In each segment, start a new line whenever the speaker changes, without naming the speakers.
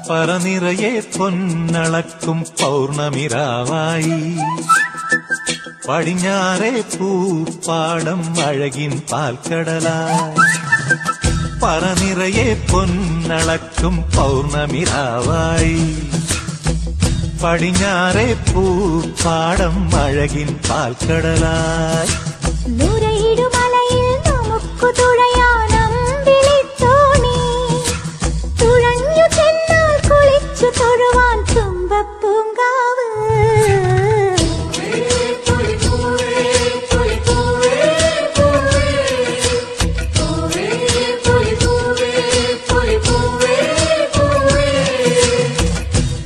പറനിറയെ പൊന്നളക്കും പൗർണമിരാവായി പടിഞ്ഞാറേ പൂപ്പാടം അഴകിൻ പാൽക്കടലായി. പറനിറയെ പൊന്നളക്കും പൗർണമിരാവായി പടിഞ്ഞാറേ പൂപ്പാടം അഴകിൻ പാൽക്കടലായി.
നൂരയിടുമലയിൽ നമുക്കു തുഴയാനം വിളിത്തോണി തുഴഞ്ഞു ചെന്നാൽ കുളിച്ചു തൊഴുവാൻ തുമ്പപ്പൂങ്കാവ്.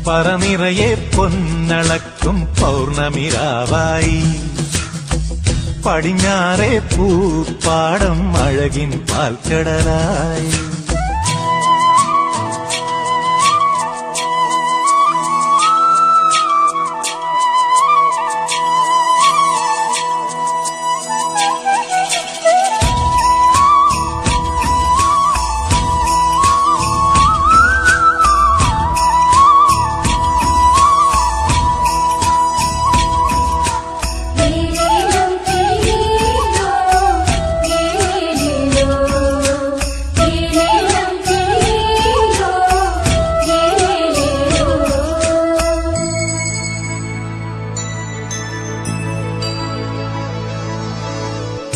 പറനിറയെ പൊന്നളക്കും പൗർണമിരാവായി പടിഞ്ഞാറേ പൂപ്പാടം അഴകിൻ പാൽക്കടലായി.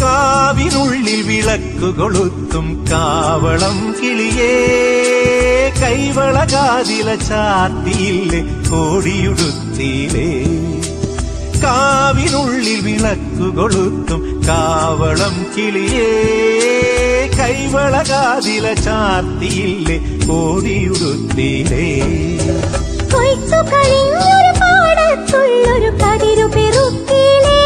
കാവിനുള്ളിൽ വിളക്കു കൊളുത്തും കാവളം കിളിയേ കൈവളകാതില ചാർത്തിയില്ലേ കോടിയുടുത്തിയിലേ. കാവിനുള്ളിൽ വിളക്കു കൊളുത്തും കാവളം കിളിയേ കൈവളകാതില ചാർത്തിയില്ലേ കോടിയുടുത്തിയിലേ.
കൊയ്ത്തു കഴിഞ്ഞൊരു പാടത്തുള്ളൊരു കതിരു പെറുക്കിലേ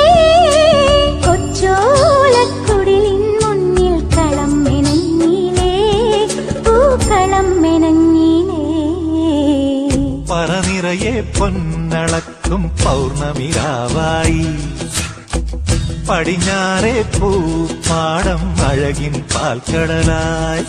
കൊച്ചോലക്കുടിലിൻ മുന്നിൽ കളം മെനഞ്ഞിലേ പൂക്കളം മെനഞ്ഞിലേ.
പറനിറയെ പൊന്നളക്കും പൗർണമിരാവായി പടിഞ്ഞാറേ പൂപ്പാടം അഴകിൻ പാൽക്കടലായി.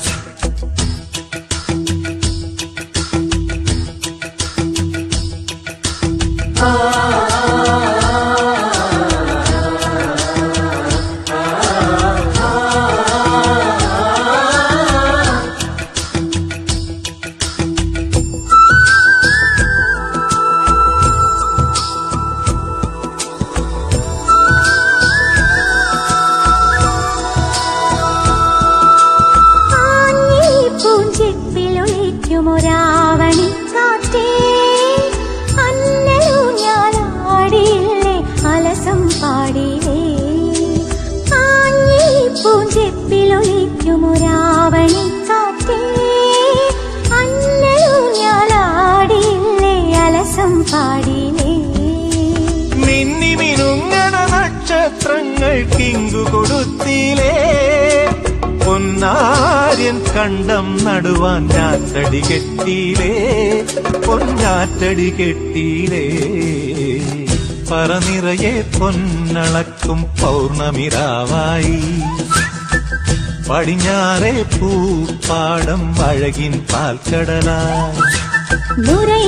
ഒരാവണിക്കാറ്റേ അന്നലൂഞ്ഞാലാടിയില്ലേ അലസം പാടിയില്ലേ. ആഞ്ഞി പൂഞ്ചെപ്പിലൊളിക്കും ഒരാവണിക്കാറ്റേ അന്നലൂഞ്ഞാലാടിയില്ലേ അലസം പാടിയില്ലേ.
മിന്നി മിനുങ്ങണ നക്ഷത്രങ്ങൾ കിങ്കു കൊടുത്തിലേ പൊന്നാര്യൻ കണ്ടം നടുവാൻ ഞാറ്റടി കെട്ടിയിലേ പൊന്നാറ്റടി കെട്ടിയിലേ. പറനിറയെ പൊന്നളക്കും പൗർണമിരാവായി പടിഞ്ഞാറേ പൂപ്പാടം അഴകിൻ പാൽക്കടലായി.